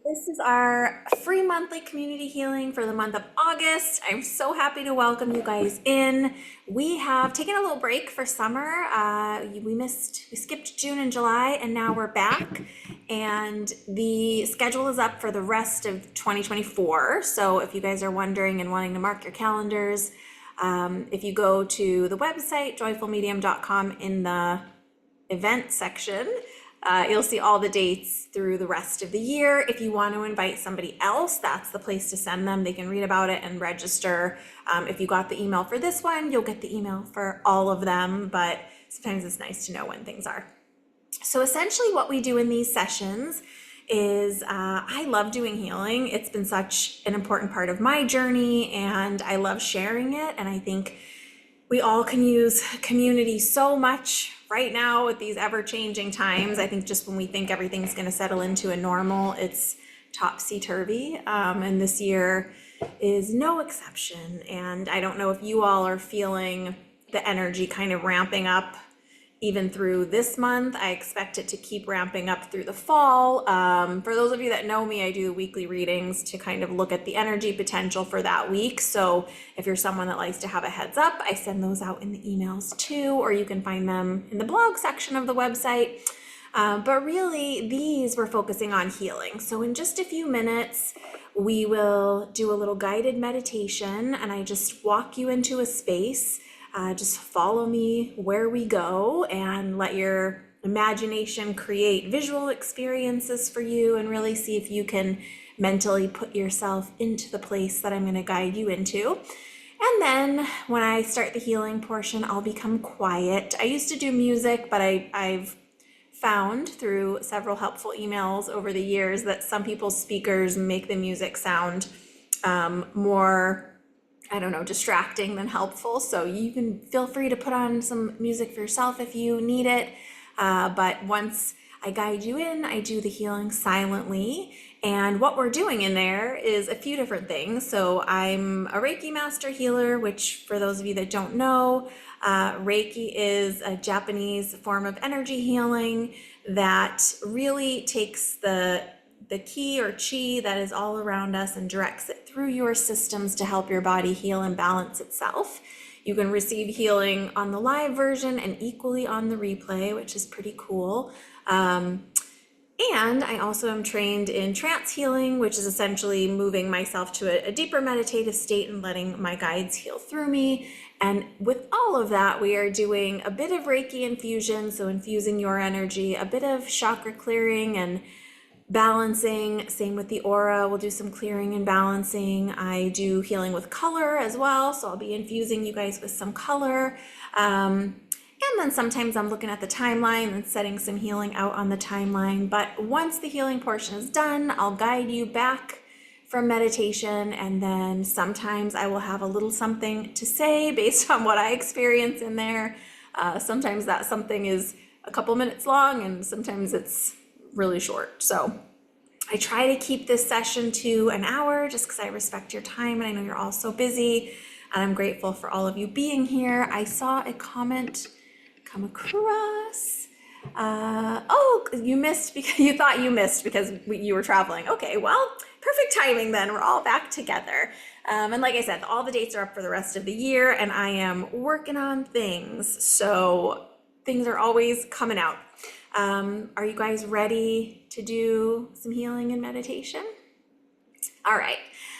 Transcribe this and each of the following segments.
This is our free monthly community healing for the month of August. I'm so happy to welcome you guys in. We have taken a little break for summer. We skipped June and July, and now we're back. And the schedule is up for the rest of 2024. So if you guys are wondering and wanting to mark your calendars, if you go to the website, joyfulmedium.com, in the event section, you'll see all the dates through the rest of the year. If you want to invite somebody else, that's the place to send them. They can read about it and register. If you got the email for this one, you'll get the email for all of them, but sometimes it's nice to know when things are. So essentially what we do in these sessions is I love doing healing. It's been such an important part of my journey, and I love sharing it. And I think we all can use community so much right now with these ever-changing times. I think just when we think everything's going to settle into a normal, it's topsy-turvy, and this year is no exception. And I don't know if you all are feeling the energy kind of ramping up even through this month. I expect it to keep ramping up through the fall. For those of you that know me, I do weekly readings to kind of look at the energy potential for that week. So if you're someone that likes to have a heads up, I send those out in the emails too, or you can find them in the blog section of the website. But really, these we're focusing on healing. So in just a few minutes, we will do a little guided meditation, and I just walk you into a space. Just follow me where we go and let your imagination create visual experiences for you, and really see if you can mentally put yourself into the place that I'm going to guide you into. And then when I start the healing portion, I'll become quiet. I used to do music, but I've found through several helpful emails over the years that some people's speakers make the music sound more, I don't know, distracting than helpful. So you can feel free to put on some music for yourself if you need it. But once I guide you in, I do the healing silently. And what we're doing in there is a few different things. So I'm a Reiki master healer, which for those of you that don't know, Reiki is a Japanese form of energy healing that really takes the ki or chi that is all around us and directs it through your systems to help your body heal and balance itself. You can receive healing on the live version and equally on the replay, which is pretty cool. And I also am trained in trance healing, which is essentially moving myself to a deeper meditative state and letting my guides heal through me. And with all of that, we are doing a bit of Reiki infusion, so infusing your energy, a bit of chakra clearing and balancing. Same with the aura, we'll do some clearing and balancing. I do healing with color as well, so I'll be infusing you guys with some color. And then sometimes I'm looking at the timeline and setting some healing out on the timeline. But once the healing portion is done, I'll guide you back from meditation, and then sometimes I will have a little something to say based on what I experience in there. Sometimes that something is a couple minutes long, and sometimes it's really short. So I try to keep this session to an hour just because I respect your time, and I know you're all so busy, and I'm grateful for all of you being here. I saw a comment come across. Oh, you missed because you thought you missed because you were traveling. Okay, well, perfect timing then. We're all back together. And like I said, all the dates are up for the rest of the year, and I am working on things. So things are always coming out. Are you guys ready to do some healing and meditation? All right.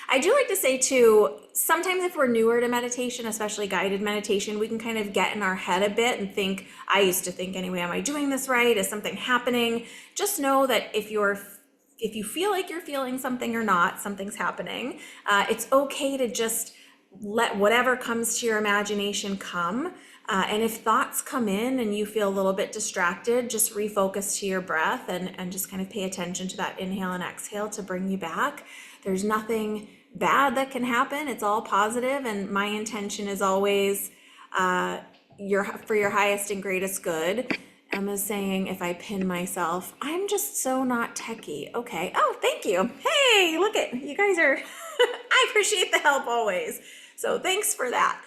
I do like to say too, sometimes if we're newer to meditation, especially guided meditation, we can kind of get in our head a bit and think, I used to think anyway, am I doing this right? Is something happening? Just know that if you feel like you're feeling something or not, something's happening. It's okay to just let whatever comes to your imagination come. And if thoughts come in and you feel a little bit distracted, just refocus to your breath and just kind of pay attention to that inhale and exhale to bring you back. There's nothing bad that can happen. It's all positive, and my intention is always for your highest and greatest good. Emma's saying, if I pin myself, I'm just so not techie. Okay. Oh, thank you. Hey, look at you guys are, I appreciate the help always. So thanks for that.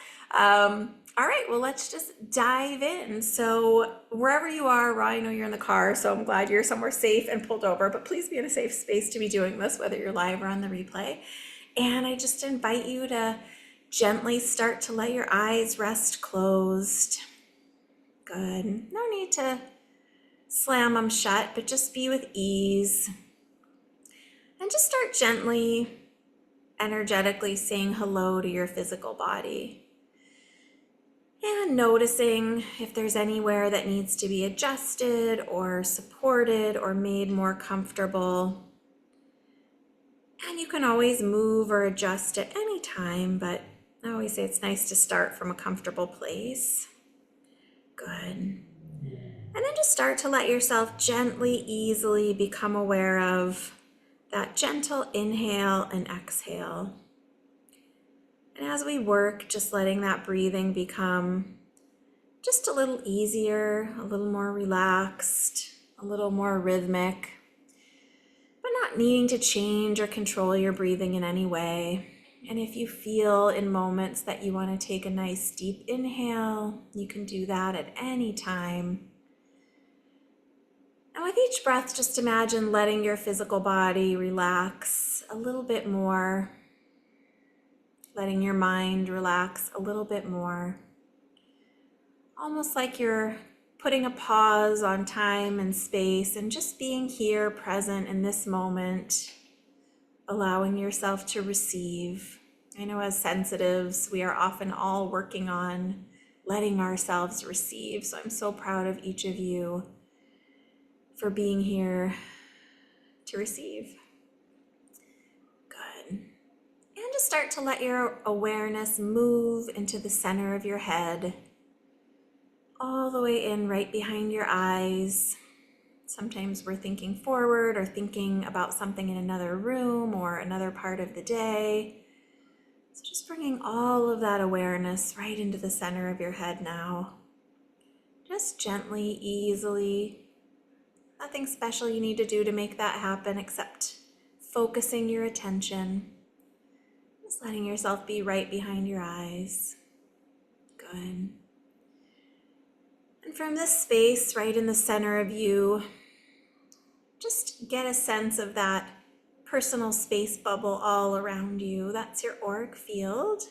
All right, well, let's just dive in. So wherever you are, Ra, I know you're in the car, so I'm glad you're somewhere safe and pulled over, but please be in a safe space to be doing this, whether you're live or on the replay. And I just invite you to gently start to let your eyes rest closed. Good. No need to slam them shut, but just be with ease. And just start gently, energetically saying hello to your physical body. And noticing if there's anywhere that needs to be adjusted or supported or made more comfortable. And you can always move or adjust at any time, but I always say it's nice to start from a comfortable place. Good. And then just start to let yourself gently, easily become aware of that gentle inhale and exhale. And as we work, just letting that breathing become just a little easier, a little more relaxed, a little more rhythmic, but not needing to change or control your breathing in any way. And if you feel in moments that you want to take a nice deep inhale, you can do that at any time. And with each breath, just imagine letting your physical body relax a little bit more, letting your mind relax a little bit more. Almost like you're putting a pause on time and space and just being here present in this moment, allowing yourself to receive. I know as sensitives, we are often all working on letting ourselves receive. So I'm so proud of each of you for being here to receive. Good. And just start to let your awareness move into the center of your head, all the way in right behind your eyes. Sometimes we're thinking forward or thinking about something in another room or another part of the day. So just bringing all of that awareness right into the center of your head now. Just gently, easily. Nothing special you need to do to make that happen except focusing your attention. Just letting yourself be right behind your eyes. Good. And from this space right in the center of you, just get a sense of that personal space bubble all around you. That's your auric field.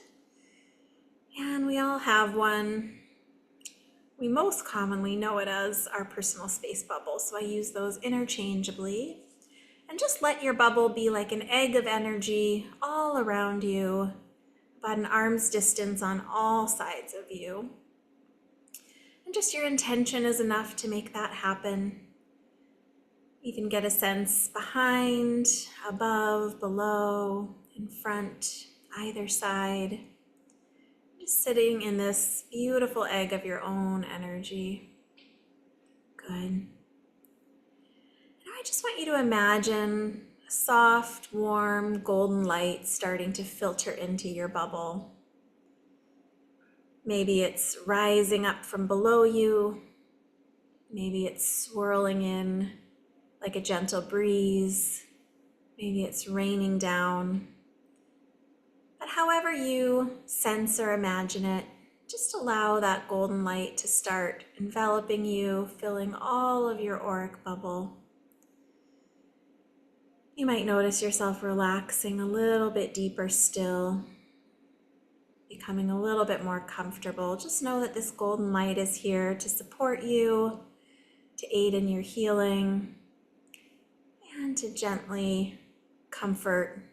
And we all have one. We most commonly know it as our personal space bubble, so I use those interchangeably. And just let your bubble be like an egg of energy all around you, about an arm's distance on all sides of you. And just your intention is enough to make that happen. You can get a sense behind, above, below, in front, either side. Just sitting in this beautiful egg of your own energy. Good. I just want you to imagine a soft, warm, golden light starting to filter into your bubble. Maybe it's rising up from below you. Maybe it's swirling in like a gentle breeze. Maybe it's raining down. But however you sense or imagine it, just allow that golden light to start enveloping you, filling all of your auric bubble. You might notice yourself relaxing a little bit deeper still, becoming a little bit more comfortable. Just know that this golden light is here to support you, to aid in your healing, and to gently comfort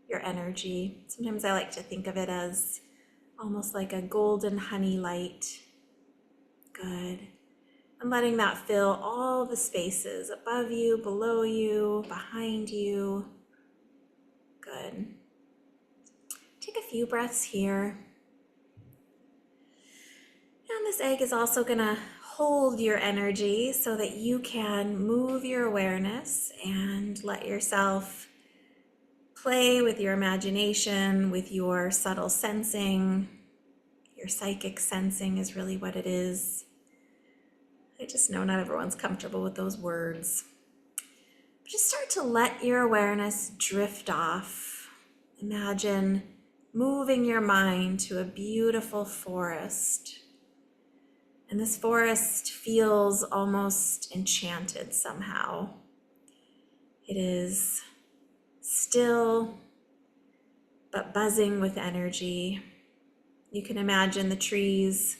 your energy. Sometimes I like to think of it as almost like a golden honey light. Good. And letting that fill all the spaces above you, below you, behind you. Good. Take a few breaths here. And this egg is also going to hold your energy so that you can move your awareness and let yourself play with your imagination, with your subtle sensing. Your psychic sensing is really what it is. I just know not everyone's comfortable with those words. But just start to let your awareness drift off. Imagine moving your mind to a beautiful forest. And this forest feels almost enchanted somehow. It is still, but buzzing with energy. You can imagine the trees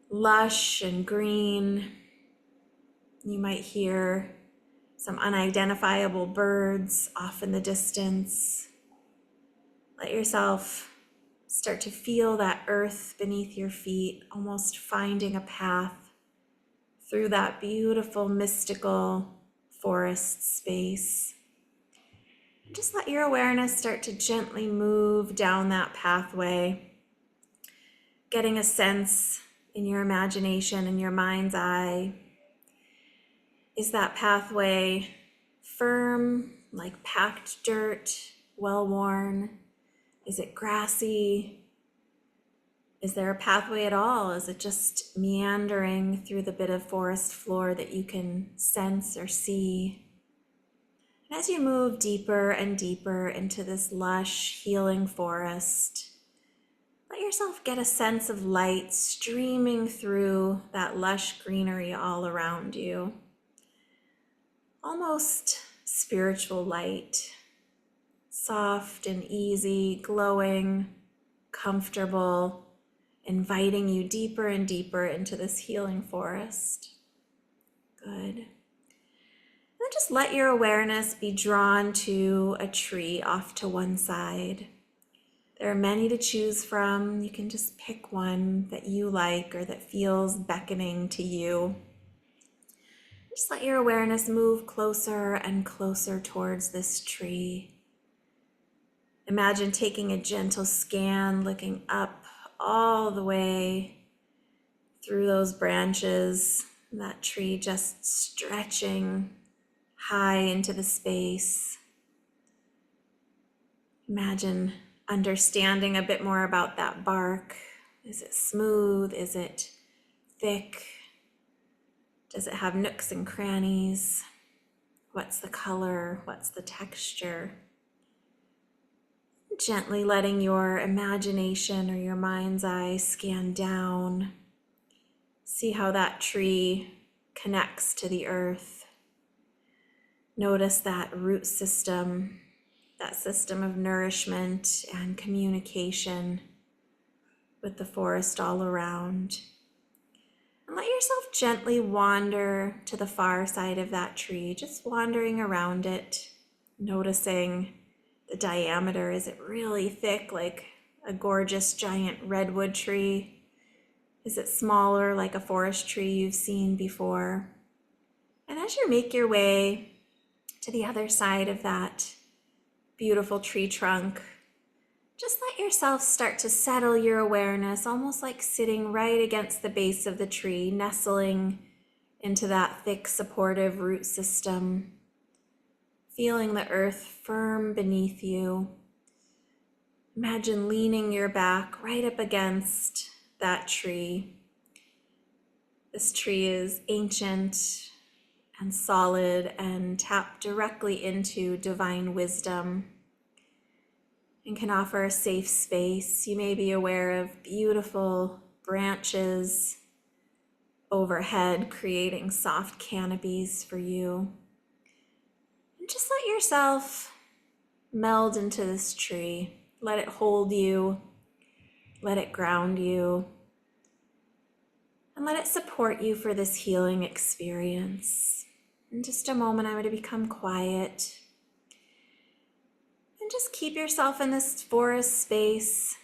lush and green. You might hear some unidentifiable birds off in the distance. Let yourself start to feel that earth beneath your feet, almost finding a path through that beautiful, mystical forest space. And just let your awareness start to gently move down that pathway, getting a sense in your imagination, in your mind's eye. Is that pathway firm, like packed dirt, well-worn? Is it grassy? Is there a pathway at all? Is it just meandering through the bit of forest floor that you can sense or see? And as you move deeper and deeper into this lush, healing forest, let yourself get a sense of light streaming through that lush greenery all around you. Almost spiritual light, soft and easy, glowing, comfortable, inviting you deeper and deeper into this healing forest. Good. And then just let your awareness be drawn to a tree off to one side. There are many to choose from. You can just pick one that you like or that feels beckoning to you. Just let your awareness move closer and closer towards this tree. Imagine taking a gentle scan, looking up all the way through those branches, that tree just stretching high into the space. Imagine understanding a bit more about that bark. Is it smooth? Is it thick? Does it have nooks and crannies? What's the color? What's the texture? Gently letting your imagination or your mind's eye scan down. See how that tree connects to the earth. Notice that root system, that system of nourishment and communication with the forest all around. And let yourself gently wander to the far side of that tree, just wandering around it, noticing the diameter. Is it really thick, like a gorgeous giant redwood tree? Is it smaller, like a forest tree you've seen before? And as you make your way to the other side of that beautiful tree trunk, just let yourself start to settle your awareness, almost like sitting right against the base of the tree, nestling into that thick, supportive root system, feeling the earth firm beneath you. Imagine leaning your back right up against that tree. This tree is ancient and solid and tapped directly into divine wisdom and can offer a safe space. You may be aware of beautiful branches overhead creating soft canopies for you. And just let yourself meld into this tree. Let it hold you. Let it ground you. And let it support you for this healing experience. In just a moment, I'm going to become quiet. And just keep yourself in this forest space.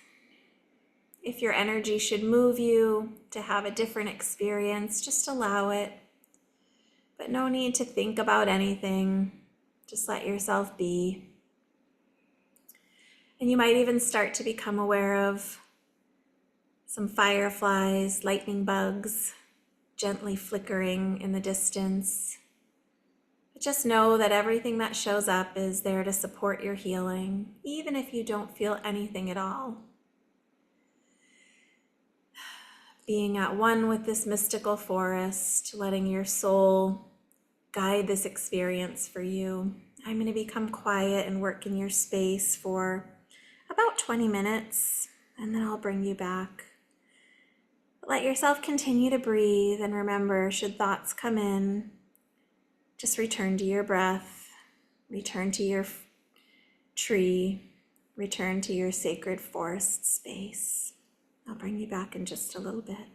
If your energy should move you to have a different experience, just allow it. But no need to think about anything. Just let yourself be. And you might even start to become aware of some fireflies, lightning bugs, gently flickering in the distance. But just know that everything that shows up is there to support your healing, even if you don't feel anything at all. Being at one with this mystical forest, letting your soul guide this experience for you. I'm going to become quiet and work in your space for about 20 minutes, and then I'll bring you back. Let yourself continue to breathe, and remember, should thoughts come in, just return to your breath, return to your tree, return to your sacred forest space. I'll bring you back in just a little bit.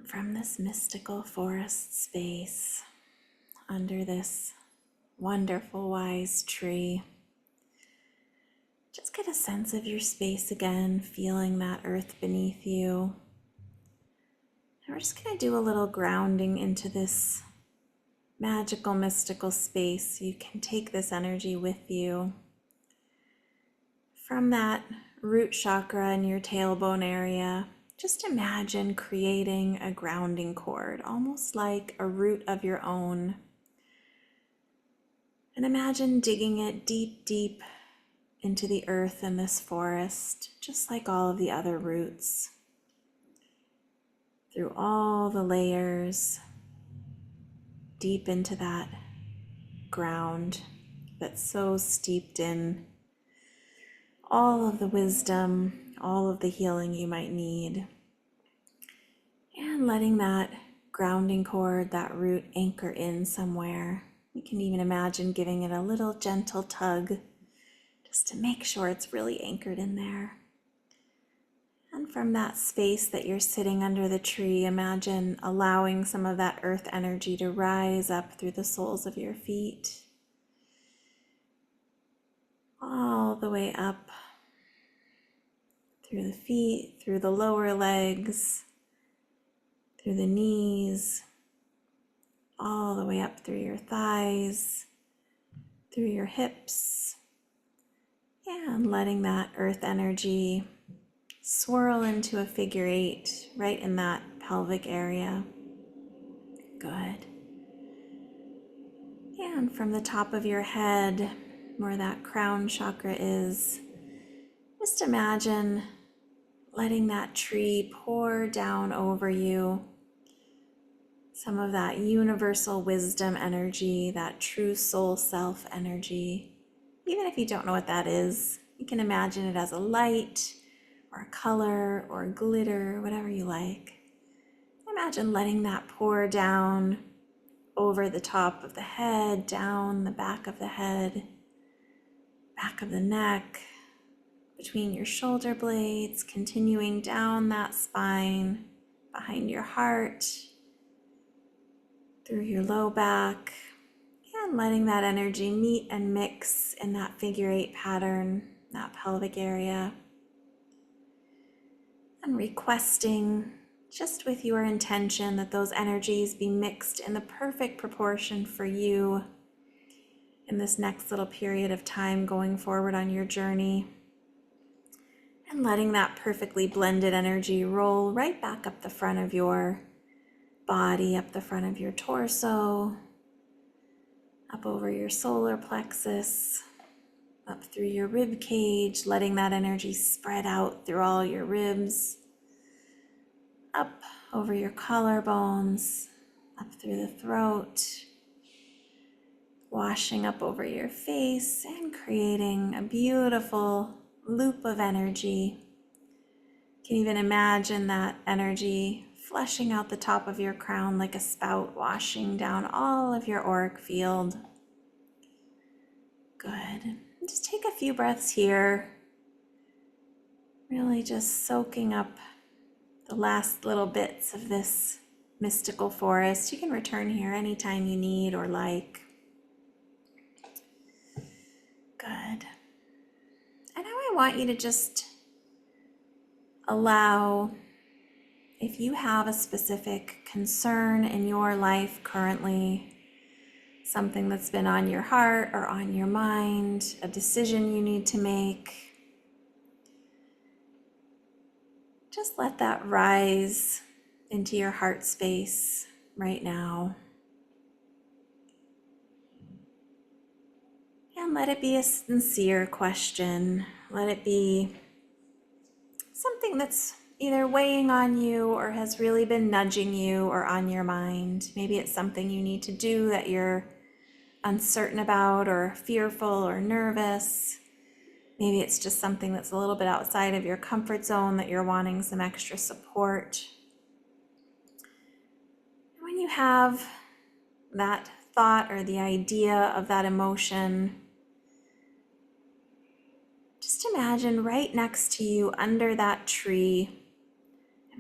From this mystical forest space, under this wonderful, wise tree, just get a sense of your space again, feeling that earth beneath you. And we're just going to do a little grounding into this magical, mystical space. You can take this energy with you. From that root chakra in your tailbone area, just imagine creating a grounding cord, almost like a root of your own. And imagine digging it deep, deep into the earth in this forest, just like all of the other roots. Through all the layers, deep into that ground that's so steeped in all of the wisdom, all of the healing you might need. And letting that grounding cord, that root, anchor in somewhere. You can even imagine giving it a little gentle tug just to make sure it's really anchored in there. And from that space that you're sitting under the tree, imagine allowing some of that earth energy to rise up through the soles of your feet, all the way up through the feet, through the lower legs, through the knees, all the way up through your thighs, through your hips, and letting that earth energy swirl into a figure eight right in that pelvic area. Good. And from the top of your head, where that crown chakra is, just imagine letting that tree pour down over you some of that universal wisdom energy, that true soul self energy. Even if you don't know what that is, you can imagine it as a light or a color or a glitter, whatever you like. Imagine letting that pour down over the top of the head, down the back of the head, back of the neck, between your shoulder blades, continuing down that spine, behind your heart, through your low back, and letting that energy meet and mix in that figure eight pattern, that pelvic area. And requesting, just with your intention, that those energies be mixed in the perfect proportion for you in this next little period of time going forward on your journey. And letting that perfectly blended energy roll right back up the front of your body, up the front of your torso, up over your solar plexus, up through your rib cage, letting that energy spread out through all your ribs, up over your collarbones, up through the throat, washing up over your face and creating a beautiful loop of energy. You can even imagine that energy flushing out the top of your crown like a spout, washing down all of your auric field. Good. Just take a few breaths here. Really just soaking up the last little bits of this mystical forest. You can return here anytime you need or like. Good. And now I want you to just allow, if you have a specific concern in your life currently, something that's been on your heart or on your mind, a decision you need to make, just let that rise into your heart space right now. And let it be a sincere question. Let it be something that's either weighing on you or has really been nudging you or on your mind. Maybe it's something you need to do that you're uncertain about or fearful or nervous. Maybe it's just something that's a little bit outside of your comfort zone that you're wanting some extra support. When you have that thought or the idea of that emotion, just imagine right next to you under that tree,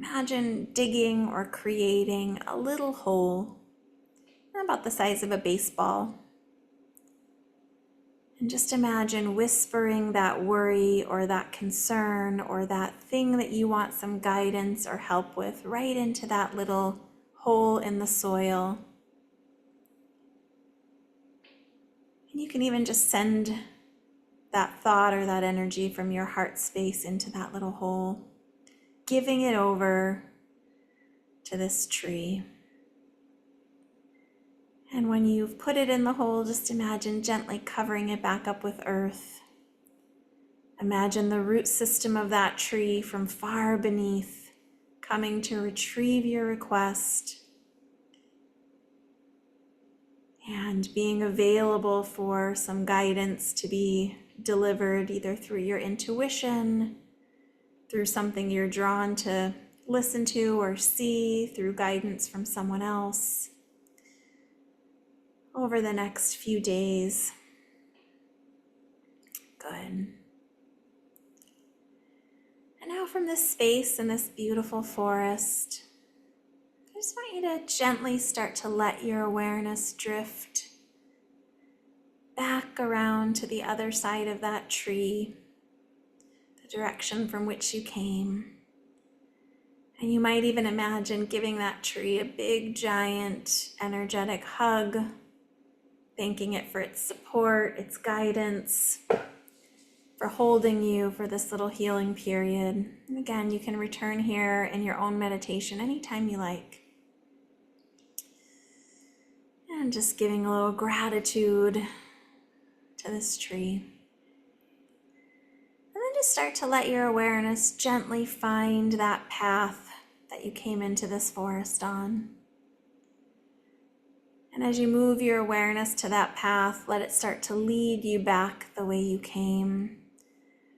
Imagine digging or creating a little hole about the size of a baseball. And just imagine whispering that worry or that concern or that thing that you want some guidance or help with right into that little hole in the soil. And you can even just send that thought or that energy from your heart space into that little hole, giving it over to this tree. And when you've put it in the hole, just imagine gently covering it back up with earth. Imagine the root system of that tree from far beneath coming to retrieve your request and being available for some guidance to be delivered either through your intuition, through something you're drawn to listen to or see, through guidance from someone else over the next few days. Good. And now from this space in this beautiful forest, I just want you to gently start to let your awareness drift back around to the other side of that tree, the direction from which you came. And you might even imagine giving that tree a big, giant, energetic hug, thanking it for its support, its guidance, for holding you for this little healing period. And again, you can return here in your own meditation anytime you like. And just giving a little gratitude to this tree. And then just start to let your awareness gently find that path that you came into this forest on. And as you move your awareness to that path, let it start to lead you back the way you came.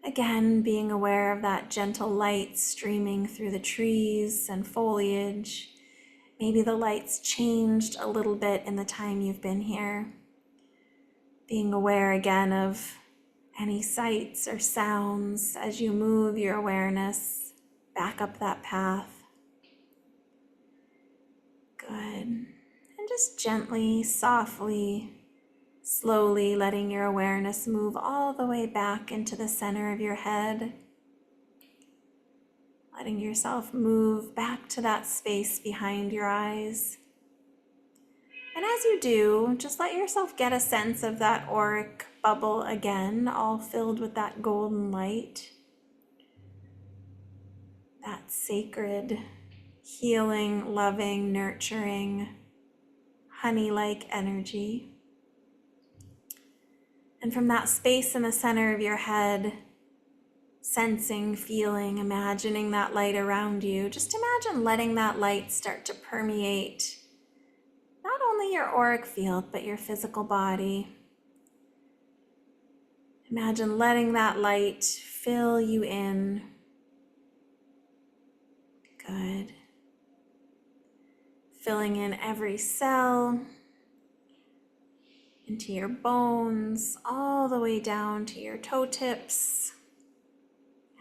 Again, being aware of that gentle light streaming through the trees and foliage. Maybe the light's changed a little bit in the time you've been here. Being aware again of any sights or sounds as you move your awareness back up that path. Good. And just gently, softly, slowly letting your awareness move all the way back into the center of your head. Letting yourself move back to that space behind your eyes. And as you do, just let yourself get a sense of that auric bubble again, all filled with that golden light. That sacred, healing, loving, nurturing, honey-like energy. And from that space in the center of your head, sensing, feeling, imagining that light around you, just imagine letting that light start to permeate not only your auric field, but your physical body. Imagine letting that light fill you in. Good. Filling in every cell, into your bones, all the way down to your toe tips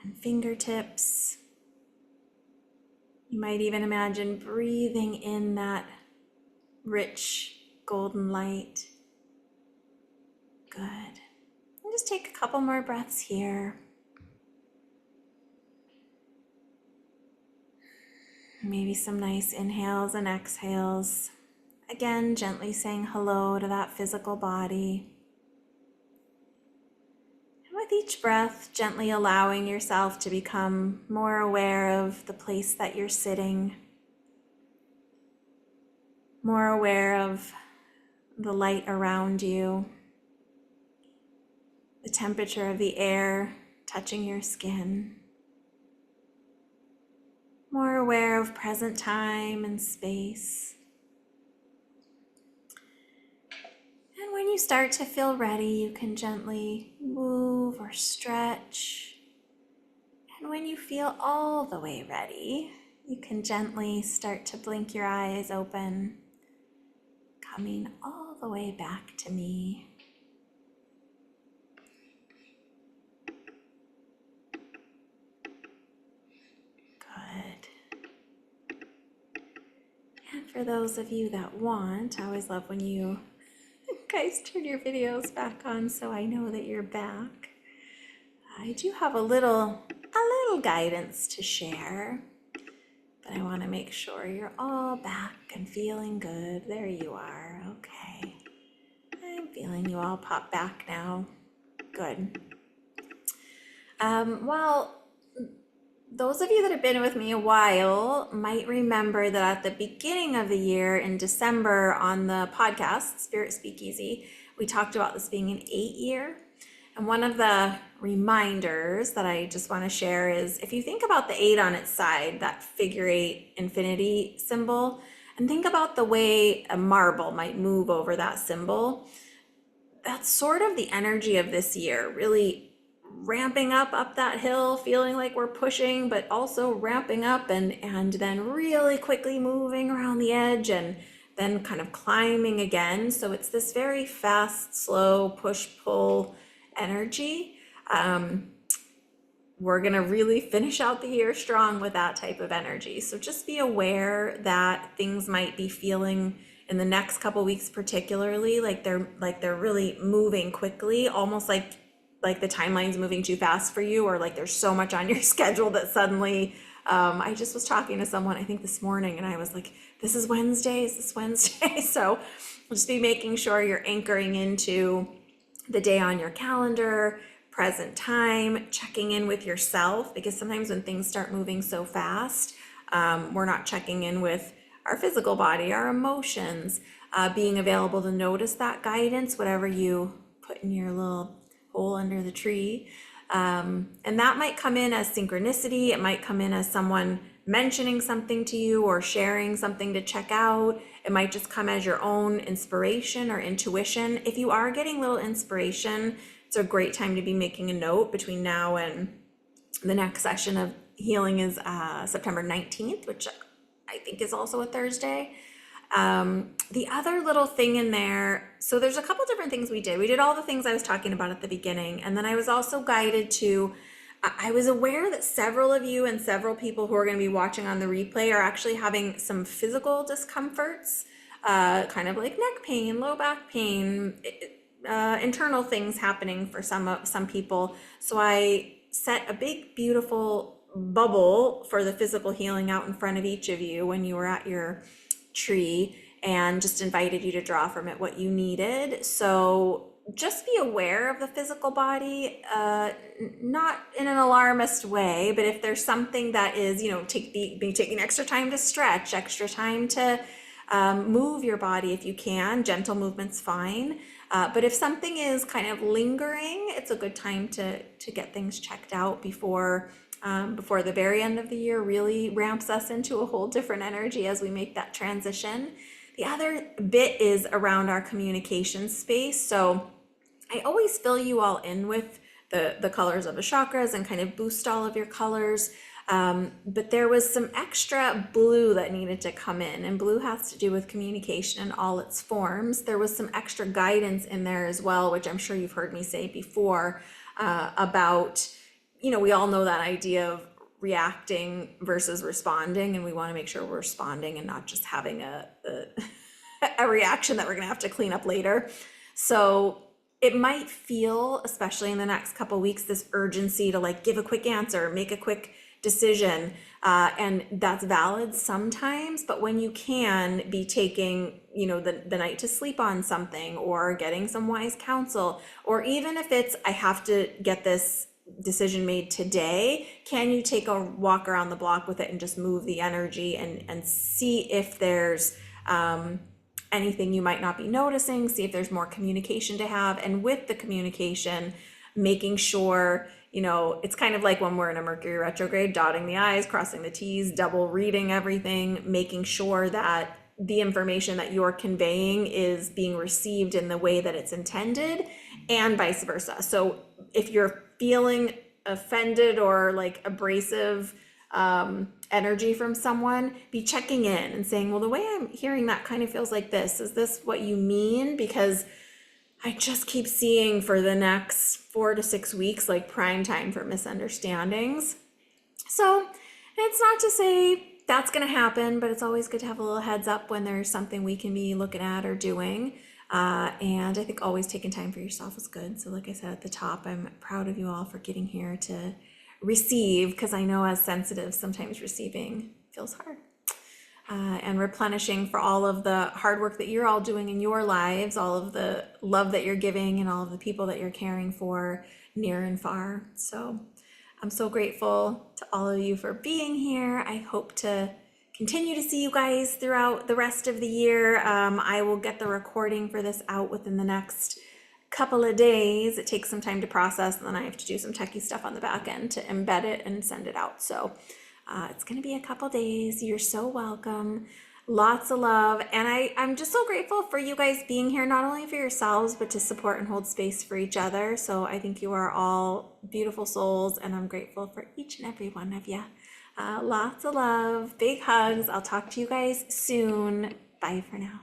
and fingertips. You might even imagine breathing in that rich golden light. Good. And just take a couple more breaths here. Maybe some nice inhales and exhales. Again, gently saying hello to that physical body. And with each breath, gently allowing yourself to become more aware of the place that you're sitting, more aware of the light around you, the temperature of the air touching your skin, more aware of present time and space. And when you start to feel ready, you can gently move or stretch. And when you feel all the way ready, you can gently start to blink your eyes open, coming all the way back to me. Good. for those of you that want, I always love when you guys turn your videos back on so I know that you're back. I do have a little guidance to share, but I want to make sure you're all back and feeling good. There you are. Okay. I'm feeling you all pop back now. Good. Well, those of you that have been with me a while might remember that at the beginning of the year in December on the podcast, Spirit Speakeasy, we talked about this being an 8-year. And one of the reminders that I just want to share is if you think about the 8 on its side, that figure 8 infinity symbol, and think about the way a marble might move over that symbol, that's sort of the energy of this year, really ramping up that hill, feeling like we're pushing, but also ramping up and then really quickly moving around the edge and then kind of climbing again. So it's this very fast, slow push-pull energy. We're going to really finish out the year strong with that type of energy. So just be aware that things might be feeling in the next couple weeks, particularly like they're really moving quickly, almost like the timeline's moving too fast for you, or like there's so much on your schedule that suddenly, I just was talking to someone, I think this morning, and I was like, this is Wednesday, is this Wednesday? So just be making sure you're anchoring into the day on your calendar, present time, checking in with yourself, because sometimes when things start moving so fast, we're not checking in with our physical body, our emotions, being available to notice that guidance, whatever you put in your little hole under the tree. And that might come in as synchronicity. It might come in as someone mentioning something to you or sharing something to check out. It might just come as your own inspiration or intuition. If you are getting little inspiration, it's a great time to be making a note between now and the next session of healing is September 19th, which I think is also a Thursday. The other little thing in there, so there's a couple different things we did. We did all the things I was talking about at the beginning. And then I was also guided to, I was aware that several of you and several people who are going to be watching on the replay are actually having some physical discomforts, kind of like neck pain, low back pain, internal things happening for some people. So I set a big, beautiful bubble for the physical healing out in front of each of you when you were at your tree, and just invited you to draw from it what you needed. So just be aware of the physical body, not in an alarmist way, but if there's something that is, be taking extra time to stretch, extra time to move your body if you can. Gentle movement's fine. But if something is kind of lingering, it's a good time to get things checked out before the very end of the year really ramps us into a whole different energy as we make that transition. The other bit is around our communication space. So I always fill you all in with the colors of the chakras and kind of boost all of your colors. But there was some extra blue that needed to come in, and blue has to do with communication in all its forms. There was some extra guidance in there as well, which I'm sure you've heard me say before, about, we all know that idea of reacting versus responding, and we want to make sure we're responding and not just having a reaction that we're going to have to clean up later. So it might feel, especially in the next couple of weeks, this urgency to like give a quick answer, make a quick decision, and that's valid sometimes. But when you can be taking, the night to sleep on something, or getting some wise counsel, or even if it's, I have to get this decision made today, can you take a walk around the block with it and just move the energy and see if there's anything you might not be noticing, see if there's more communication to have. And with the communication, making sure, it's kind of like when we're in a Mercury retrograde, dotting the I's, crossing the T's, double reading everything, making sure that the information that you're conveying is being received in the way that it's intended, and vice versa. So if you're feeling offended or like abrasive energy from someone, be checking in and saying, well, the way I'm hearing that kind of feels like this. Is this what you mean? Because I just keep seeing for the next 4 to 6 weeks, like prime time for misunderstandings. So it's not to say that's going to happen, but it's always good to have a little heads up when there's something we can be looking at or doing. And I think always taking time for yourself is good. So like I said at the top, I'm proud of you all for getting here to receive, because I know as sensitive, sometimes receiving feels hard. And replenishing for all of the hard work that you're all doing in your lives, all of the love that you're giving, and all of the people that you're caring for near and far. So I'm so grateful to all of you for being here. I hope to continue to see you guys throughout the rest of the year. I will get the recording for this out within the next couple of days. It takes some time to process, and then I have to do some techie stuff on the back end to embed it and send it out. So it's going to be a couple days. You're so welcome. Lots of love. And I'm just so grateful for you guys being here, not only for yourselves, but to support and hold space for each other. So I think you are all beautiful souls, and I'm grateful for each and every one of you. Lots of love, big hugs. I'll talk to you guys soon. Bye for now.